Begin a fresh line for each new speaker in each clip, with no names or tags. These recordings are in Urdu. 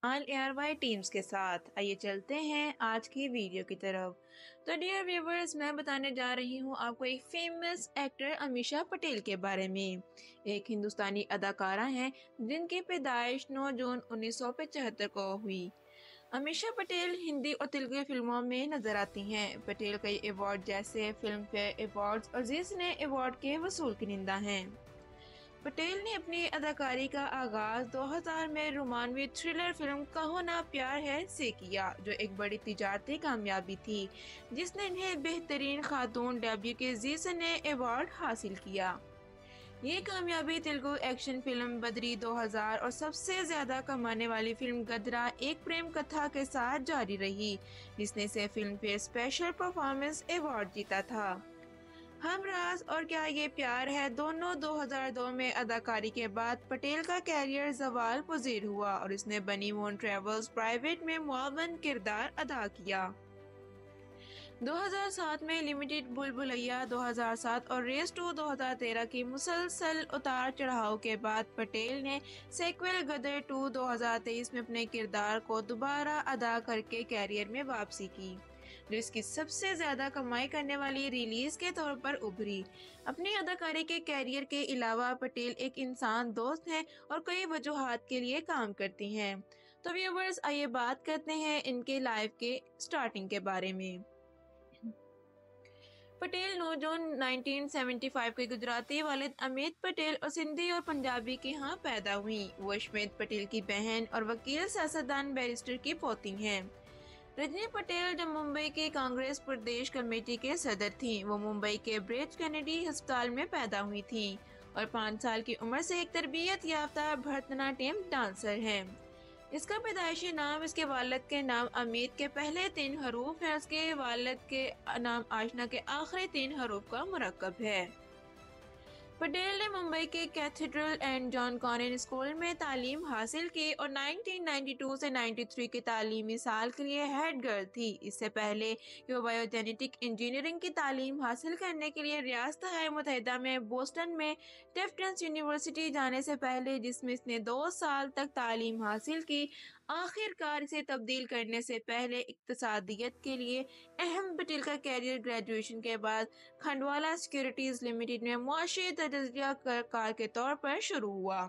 آل ایئر وائی ٹیمز کے ساتھ آئیے چلتے ہیں آج کی ویڈیو کی طرف۔ تو ڈیئر ویورز، میں بتانے جا رہی ہوں آپ کو ایک فیمس ایکٹر امیشا پٹیل کے بارے میں۔ ایک ہندوستانی اداکارہ ہیں جن کی پیدائش 9 جون 1975 کو ہوئی۔ امیشا پٹیل ہندی اور تیلگو فلموں میں نظر آتی ہیں۔ پٹیل کئی ایوارڈ جیسے فلم فیئر ایوارڈز اور زی سنے ایوارڈ کے وصول کنندہ ہیں۔ پٹیل نے اپنی اداکاری کا آغاز 2000 میں رومانوی تھرلر فلم کہو نا پیار ہے سے کیا، جو ایک بڑی تجارتی کامیابی تھی جس نے انہیں بہترین خاتون ڈیبیو کے زی سنے ایوارڈ حاصل کیا۔ یہ کامیابی تیلگو ایکشن فلم بدری 2000 اور سب سے زیادہ کمانے والی فلم گدرا ایک پریم کتھا کے ساتھ جاری رہی، جس نے اسے Filmfare special performance award جیتا تھا۔ ہم راز اور کیا یہ پیار ہے دونوں 2002 میں اداکاری کے بعد پٹیل کا کیریئر زوال پذیر ہوا اور اس نے بنی مون ٹریولز پرائیویٹ میں معاون کردار ادا کیا۔ 2007 میں لمیٹڈ بھول بھلیا 2007 اور ریس 2 2013 کی مسلسل اتار چڑھاؤ کے بعد پٹیل نے سیکوئل غدر 2 2023 میں اپنے کردار کو دوبارہ ادا کر کے کیریئر میں واپسی کی، جو اس کی سب سے زیادہ کمائی کرنے والی ریلیز کے طور پر ابھری۔ اپنی اداکاری کے کیریئر کے علاوہ پٹیل ایک انسان دوست ہیں اور کئی وجوہات کے لیے کام کرتی ہیں۔ تو ویورز، آئیے بات کرتے ہیں ان کے لائف کے سٹارٹنگ کے بارے میں۔ پٹیل 9 جون 1975 کے گجراتی والد امیت پٹیل اور سندھی اور پنجابی کے ہاں پیدا ہوئیں۔ وہ اشمیت پٹیل کی بہن اور وکیل سیاستدان بیرسٹر کی پوتی ہیں۔ رجنی پٹیل جو ممبئی کی کانگریس پردیش کمیٹی کے صدر تھیں، وہ ممبئی کے برج کینیڈی ہسپتال میں پیدا ہوئی تھیں اور 5 سال کی عمر سے ایک تربیت یافتہ بھرت ناٹیم ڈانسر ہیں۔ اس کا پیدائشی نام اس کے والد کے نام امیت کے پہلے 3 حروف ہیں، اس کے والد کے نام آشنا کے آخری 3 حروف کا مرکب ہے۔ پٹیل نے ممبئی کے Cathedral and John Convent School میں تعلیم حاصل کی اور 1992 سے 93 کے تعلیمی سال کے لیے ہیڈ گرل تھی۔ اس سے پہلے کہ وہ بائیو جینیٹک انجینئرنگ کی تعلیم حاصل کرنے کے لیے ریاستہائے متحدہ میں بوسٹن میں ٹفٹس یونیورسٹی جانے سے پہلے، جس میں اس نے 2 سال تک تعلیم حاصل کی، آخر کار اسے تبدیل کرنے سے پہلے اقتصادیات کے لیے اہم پٹیل کا کیریئر گریجویشن کے بعد کھنڈوالا سیکیورٹیز لمیٹڈ میں معاشی تجزیہ کار کے طور پر شروع ہوا۔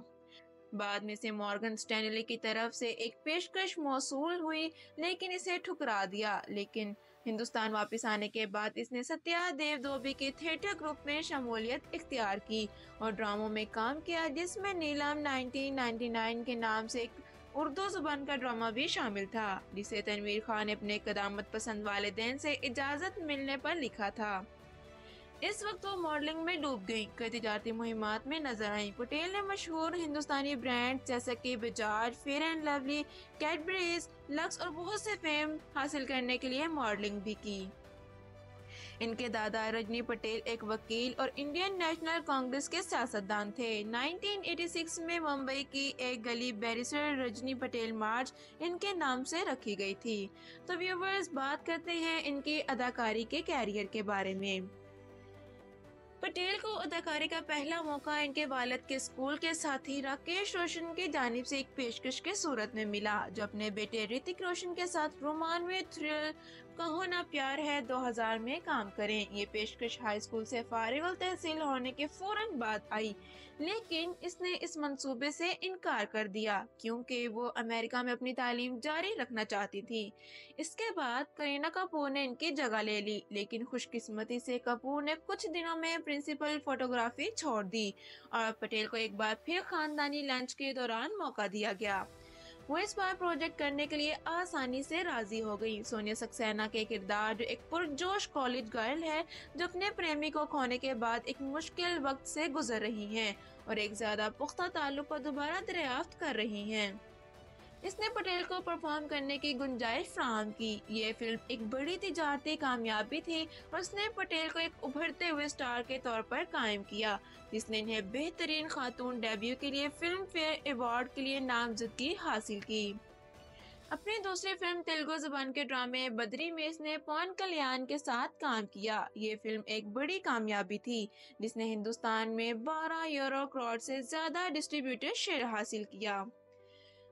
بعد میں اسے مورگن سٹینلی کی طرف سے ایک پیشکش موصول ہوئی لیکن اسے ٹھکرا دیا، لیکن ہندوستان واپس آنے کے بعد اس نے ستیا دیو دوبی کے تھیٹر گروپ میں شمولیت اختیار کی اور ڈراموں میں کام کیا، جس میں نیلم 1999 کے نام سے ایک اردو زبان کا ڈرامہ بھی شامل تھا، جسے تنویر خان نے اپنے قدامت پسند والدین سے اجازت ملنے پر لکھا تھا۔ اس وقت وہ ماڈلنگ میں ڈوب گئیں، کئی تجارتی مہمات میں نظر آئیں۔ پٹیل نے مشہور ہندوستانی برانڈ جیسے کہ Bajaj, Fair and Lovely, Cadbury's, Lux اور بہت سے فیم حاصل کرنے کے لیے ماڈلنگ بھی کی۔ ان کے دادا رجنی پٹیل ایک وکیل اور انڈین نیشنل کانگریس کے سیاستدان تھے۔ 1986 میں ممبئی کی ایک گلی بیرسٹر رجنی پٹیل مارچ ان کے نام سے رکھی گئی تھی۔ تو ویورز، بات کرتے ہیں ان کی اداکاری کے کیریئر کے بارے میں۔ پٹیل کو اداکاری کا پہلا موقع ان کے والد کے اسکول کے ساتھی راکیش روشن کی جانب سے ایک پیشکش کے صورت میں ملا، جو اپنے بیٹے رتک روشن کے ساتھ رومانوی تھرلر کہو نا پیار ہے 2000 میں کام کریں۔ یہ پیشکش ہائی اسکول سے فارغ التحصیل ہونے کے فوراً بعد آئی، لیکن اس نے اس منصوبے سے انکار کر دیا کیونکہ وہ امریکہ میں اپنی تعلیم جاری رکھنا چاہتی تھی۔ اس کے بعد کرینہ کپور نے ان کی جگہ لے لی، لیکن خوش قسمتی سے کپور نے کچھ دنوں میں پرنسپل فوٹوگرافی چھوڑ دی اور پٹیل کو ایک بار پھر خاندانی لنچ کے دوران موقع دیا گیا۔ وہ اس بار پروجیکٹ کرنے کے لیے آسانی سے راضی ہو گئی۔ سونیا سکسینہ کے کردار، جو ایک پرجوش کالج گرل ہے جو اپنے پریمی کو کھونے کے بعد ایک مشکل وقت سے گزر رہی ہیں اور ایک زیادہ پختہ تعلق کو دوبارہ دریافت کر رہی ہیں، اس نے پٹیل کو پرفارم کرنے کی گنجائش فراہم کی۔ یہ فلم ایک بڑی تجارتی کامیابی تھی اور اس نے پٹیل کو ایک ابھرتے ہوئے سٹار کے طور پر قائم کیا، جس نے انہیں بہترین خاتون ڈیبیو کے لیے فلم فیئر ایوارڈ کے لیے نامزدگی حاصل کی۔ اپنی دوسری فلم تیلگو زبان کے ڈرامے بدری میں اس نے پون کلیان کے ساتھ کام کیا۔ یہ فلم ایک بڑی کامیابی تھی جس نے ہندوستان میں 12 یورو کروڑ سے زیادہ ڈسٹریبیوٹر شیئر حاصل کیا۔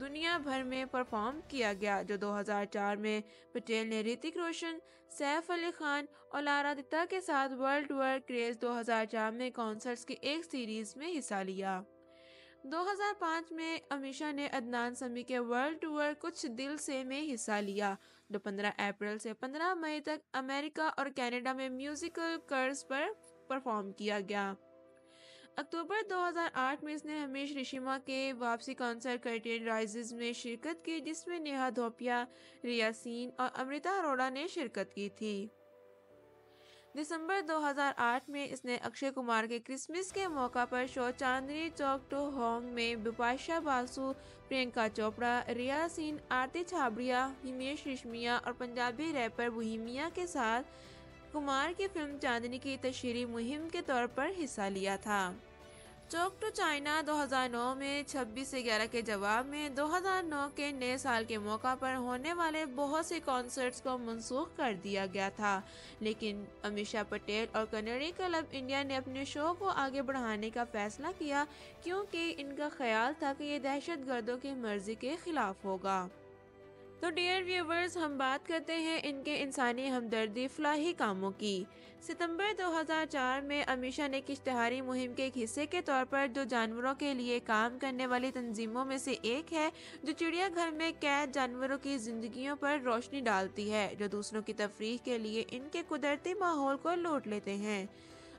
دنیا بھر میں پرفارم کیا گیا، جو 2004 میں پٹیل نے رتک روشن، سیف علی خان اور لارا دتا کے ساتھ ورلڈ ٹور کریز 2004 میں کانسرٹس کی ایک سیریز میں حصہ لیا۔ 2005 میں امیشا نے عدنان سمیع کے ورلڈ ٹور کچھ دل سے میں حصہ لیا، جو 15 اپریل سے 15 مئی تک امریکہ اور کینیڈا میں میوزیکل کرز پر پرفارم کیا گیا۔ اکتوبر 2008 میں اس نے ہمیش ریشما کے واپسی کنسرٹ کرٹین رائزز میں شرکت کی، جس میں نیہا دھوپیا، ریا سین اور امرتا اروڑا نے شرکت کی تھی۔ دسمبر 2008 میں اس نے اکشے کمار کے کرسمس کے موقع پر شو چاندنی چوک ٹو ہونگ میں بپاشا باسو، پرینکا چوپڑا، ریا سین، آرتی چھابڑیا، ہمیش ریشمیا اور پنجابی ریپر بوہیمیا کے ساتھ کمار کی فلم چاندنی کی تشہیری مہم کے طور پر حصہ لیا تھا۔ چوک ٹو چائنا 2009 میں 26/11 کے جواب میں 2009 کے نئے سال کے موقع پر ہونے والے بہت سے کانسرٹس کو منسوخ کر دیا گیا تھا، لیکن امیشا پٹیل اور کنیڈی کلب انڈیا نے اپنے شو کو آگے بڑھانے کا فیصلہ کیا، کیونکہ ان کا خیال تھا کہ یہ دہشت گردوں کی مرضی کے خلاف ہوگا۔ تو ڈیئر ویورز، ہم بات کرتے ہیں ان کے انسانی ہمدردی فلاحی کاموں کی۔ ستمبر 2004 میں امیشا نے ایک اشتہاری مہم کے ایک حصے کے طور پر، جو جانوروں کے لیے کام کرنے والی تنظیموں میں سے ایک ہے، جو چڑیا گھر میں قید جانوروں کی زندگیوں پر روشنی ڈالتی ہے، جو دوسروں کی تفریح کے لیے ان کے قدرتی ماحول کو لوٹ لیتے ہیں۔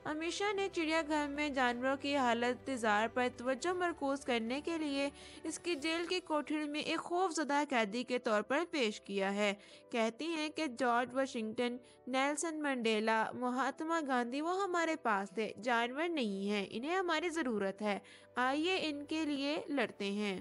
امیشا نے چڑیا گھر میں جانوروں کی حالت زار پر توجہ مرکوز کرنے کے لیے اس کی جیل کی کوٹھری میں ایک خوف زدہ قیدی کے طور پر پیش کیا ہے۔ کہتی ہیں کہ George Washington, Nelson Mandela, Mahatma Gandhi وہ ہمارے پاس تھے، جانور نہیں ہیں، انہیں ہماری ضرورت ہے، آئیے ان کے لیے لڑتے ہیں۔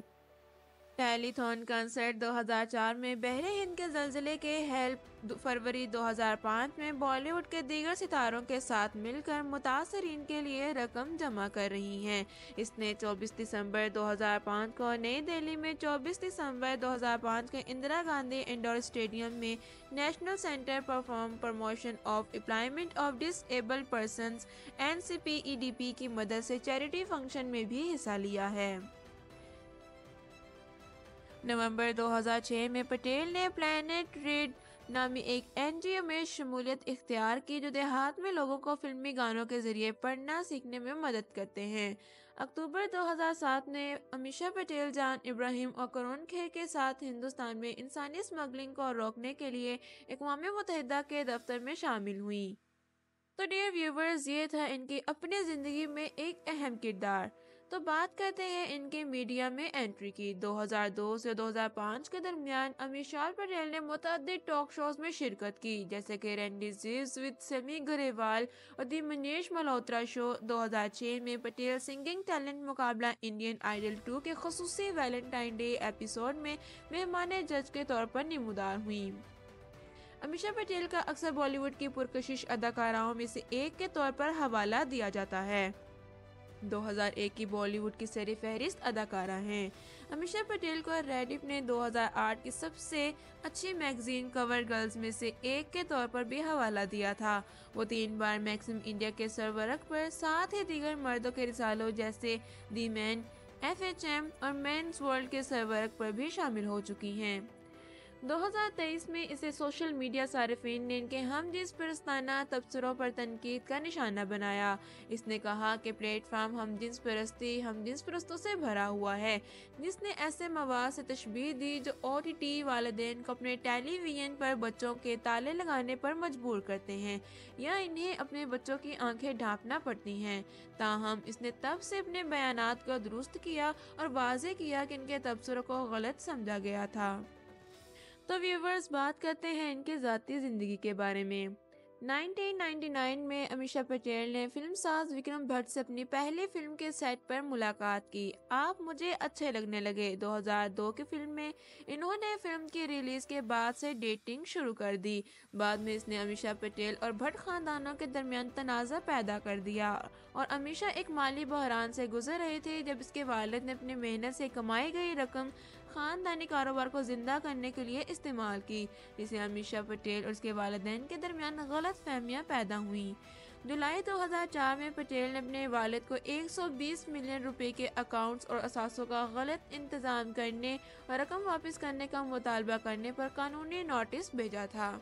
ٹیلی تھون کنسرٹ 2004 میں بحر ہند کے زلزلے کے ہیلپ فروری 2005 میں بالی ووڈ کے دیگر ستاروں کے ساتھ مل کر متاثرین کے لیے رقم جمع کر رہی ہیں۔ اس نے 24 دسمبر 2005 کو نئی دہلی میں 24 دسمبر 2005 کے اندرا گاندھی انڈور اسٹیڈیم میں National Centre for Promotion of Employment of Disabled Persons NCPEDP کی مدد سے چیریٹی فنکشن میں بھی حصہ لیا ہے۔ نومبر 2006 میں پٹیل نے پلانٹ ریڈ نامی ایک NGO میں شمولیت اختیار کی، جو دیہات میں لوگوں کو فلمی گانوں کے ذریعے پڑھنا سیکھنے میں مدد کرتے ہیں۔ اکتوبر 2007 میں امیشا پٹیل جان ابراہیم اور کرون کھیر کے ساتھ ہندوستان میں انسانی اسمگلنگ کو روکنے کے لیے اقوام متحدہ کے دفتر میں شامل ہوئیں۔ تو ڈیئر ویورز، یہ تھا ان کی اپنی زندگی میں ایک اہم کردار۔ تو بات کرتے ہیں ان کے میڈیا میں انٹری کی۔ 2002 سے 2005 کے درمیان امیشا پٹیل نے متعدد ٹاک شوز میں شرکت کی، جیسے کہ رینڈی زیوز ود سیمی گریوال اور دی منیش ملہوترا شو۔ 2006 میں پٹیل سنگنگ ٹیلنٹ مقابلہ انڈین آئیڈل 2 کے خصوصی ویلنٹائن ڈے ایپیسوڈ میں مہمان جج کے طور پر نمودار ہوئیں۔ امیشا پٹیل کا اکثر بالی ووڈ کی پرکشش اداکاراؤں میں سے ایک کے طور پر حوالہ دیا جاتا ہے۔ 2001 کی بالی ووڈ کی سر فہرست اداکارہ ہیں۔ امیشا پٹیل کو ریڈف نے 2008 کی سب سے اچھی میگزین کور گرلز میں سے ایک کے طور پر بھی حوالہ دیا تھا۔ وہ 3 بار میگزین انڈیا کے سرورق پر، ساتھ ہی دیگر مردوں کے رسالوں جیسے دی مین، FHM اور مینز ورلڈ کے سرورق پر بھی شامل ہو چکی ہیں۔ 2023 میں اسے سوشل میڈیا صارفین نے ان کے ہم جنس پرستانہ تبصروں پر تنقید کا نشانہ بنایا۔ اس نے کہا کہ پلیٹ فارم ہم جنس پرستوں سے بھرا ہوا ہے، جس نے ایسے مواد سے تشبیہ دی جو OTT والدین کو اپنے ٹیلی ویژن پر بچوں کے تالے لگانے پر مجبور کرتے ہیں، یا انہیں اپنے بچوں کی آنکھیں ڈھانپنا پڑتی ہیں۔ تاہم اس نے تب سے اپنے بیانات کو درست کیا اور واضح کیا کہ ان کے تبصروں کو غلط سمجھا گیا تھا۔ تو ویورز، بات کرتے ہیں ان کے ذاتی زندگی کے بارے میں۔ 1999 میں امیشا پٹیل نے فلم ساز وکرم بھٹ سے اپنی پہلی فلم کے سیٹ پر ملاقات کی۔ آپ مجھے اچھے لگنے لگے 2002 کی فلم میں انہوں نے فلم کی ریلیز کے بعد سے ڈیٹنگ شروع کر دی۔ بعد میں اس نے امیشا پٹیل اور بھٹ خاندانوں کے درمیان تنازع پیدا کر دیا، اور امیشا ایک مالی بحران سے گزر رہی تھی جب اس کے والد نے اپنی محنت سے کمائی گئی رقم خاندانی کاروبار کو زندہ کرنے کے لیے استعمال کی، جسے امیشا پٹیل اور اس کے والدین کے درمیان غلط فہمیاں پیدا ہوئیں۔ جولائی 2004 میں پٹیل نے اپنے والد کو 120 ملین روپے کے اکاؤنٹس اور اثاثوں کا غلط انتظام کرنے اور رقم واپس کرنے کا مطالبہ کرنے پر قانونی نوٹس بھیجا تھا۔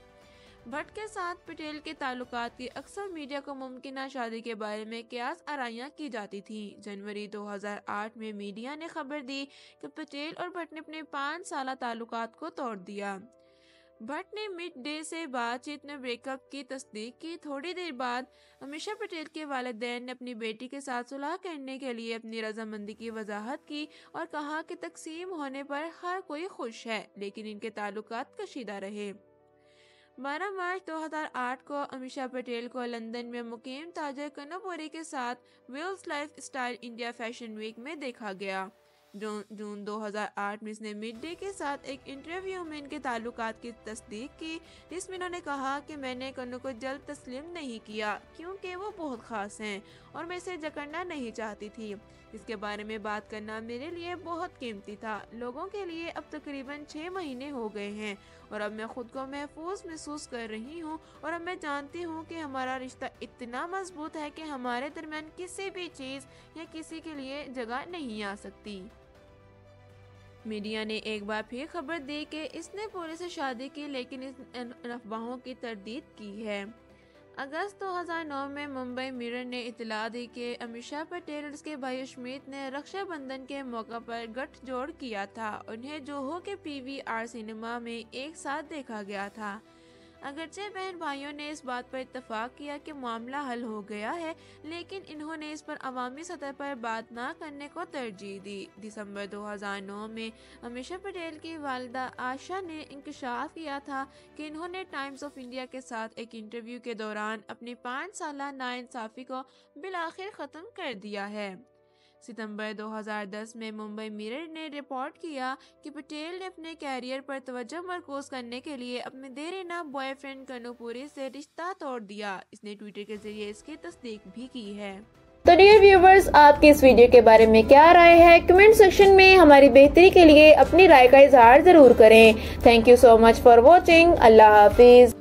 بھٹ کے ساتھ پٹیل کے تعلقات کی اکثر میڈیا کو ممکنہ شادی کے بارے میں قیاس آرائیاں کی جاتی تھیں۔ جنوری 2008 میں میڈیا نے خبر دی کہ پٹیل اور بھٹ نے اپنے 5 سالہ تعلقات کو توڑ دیا۔ بھٹ نے مڈ ڈے سے بات چیت میں بریک اپ کی تصدیق کی۔ تھوڑی دیر بعد امیشا پٹیل کے والدین نے اپنی بیٹی کے ساتھ صلح کرنے کے لیے اپنی رضامندی کی وضاحت کی اور کہا کہ تقسیم ہونے پر ہر کوئی خوش ہے، لیکن ان کے تعلقات کشیدہ رہے۔ 12 مارچ 2008 کو امیشا پٹیل کو لندن میں مقیم تاجر کنوپوری کے ساتھ Wills Lifestyle India Fashion Week میں دیکھا گیا۔ جون 2008 میں اس نے مڈ ڈے کے ساتھ ایک انٹرویو میں ان کے تعلقات کی تصدیق کی، جس میں انہوں نے کہا کہ میں نے کنو کو جلد تسلیم نہیں کیا کیونکہ وہ بہت خاص ہیں اور میں اسے جکڑنا نہیں چاہتی تھی۔ اس کے بارے میں بات کرنا میرے لیے بہت قیمتی تھا۔ لوگوں کے لیے اب تقریباً 6 مہینے ہو گئے ہیں اور اب میں خود کو محفوظ محسوس کر رہی ہوں اور اب میں جانتی ہوں کہ ہمارا رشتہ اتنا مضبوط ہے کہ ہمارے درمیان کسی بھی چیز یا کسی کے لیے جگہ نہیں آ سکتی۔ میڈیا نے ایک بار پھر خبر دی کہ اس نے پورے سے شادی کی، لیکن ان افواہوں کی تردید کی ہے۔ اگست 2009 میں ممبئی میرر نے اطلاع دی کہ امیشا پٹیل اور اس کے بھائی اشمیت نے رکشا بندھن کے موقع پر گٹھ جوڑ کیا تھا۔ انہیں جوہو کے PVR سنیما میں ایک ساتھ دیکھا گیا تھا۔ اگرچہ بہن بھائیوں نے اس بات پر اتفاق کیا کہ معاملہ حل ہو گیا ہے، لیکن انہوں نے اس پر عوامی سطح پر بات نہ کرنے کو ترجیح دی۔ دسمبر 2009 میں امیشا پٹیل کی والدہ آشا نے انکشاف کیا تھا کہ انہوں نے ٹائمز آف انڈیا کے ساتھ ایک انٹرویو کے دوران اپنی 5 سالہ ناانصافی کو بالآخر ختم کر دیا ہے۔ ستمبر 2010 میں ممبئی میرر نے رپورٹ کیا کہ پٹیل نے اپنے کیریئر پر توجہ مرکوز کرنے کے لیے اپنے دیرینہ بوائے فرینڈ کنوپوری سے رشتہ توڑ دیا۔ اس نے ٹویٹر کے ذریعے اس کی تصدیق بھی کی ہے۔
تو ڈیئر ویورز، آپ کی اس ویڈیو کے بارے میں کیا رائے ہے؟ کمنٹ سیکشن میں ہماری بہتری کے لیے اپنی رائے کا اظہار ضرور کریں۔ Thank you so much for watching. اللہ حافظ۔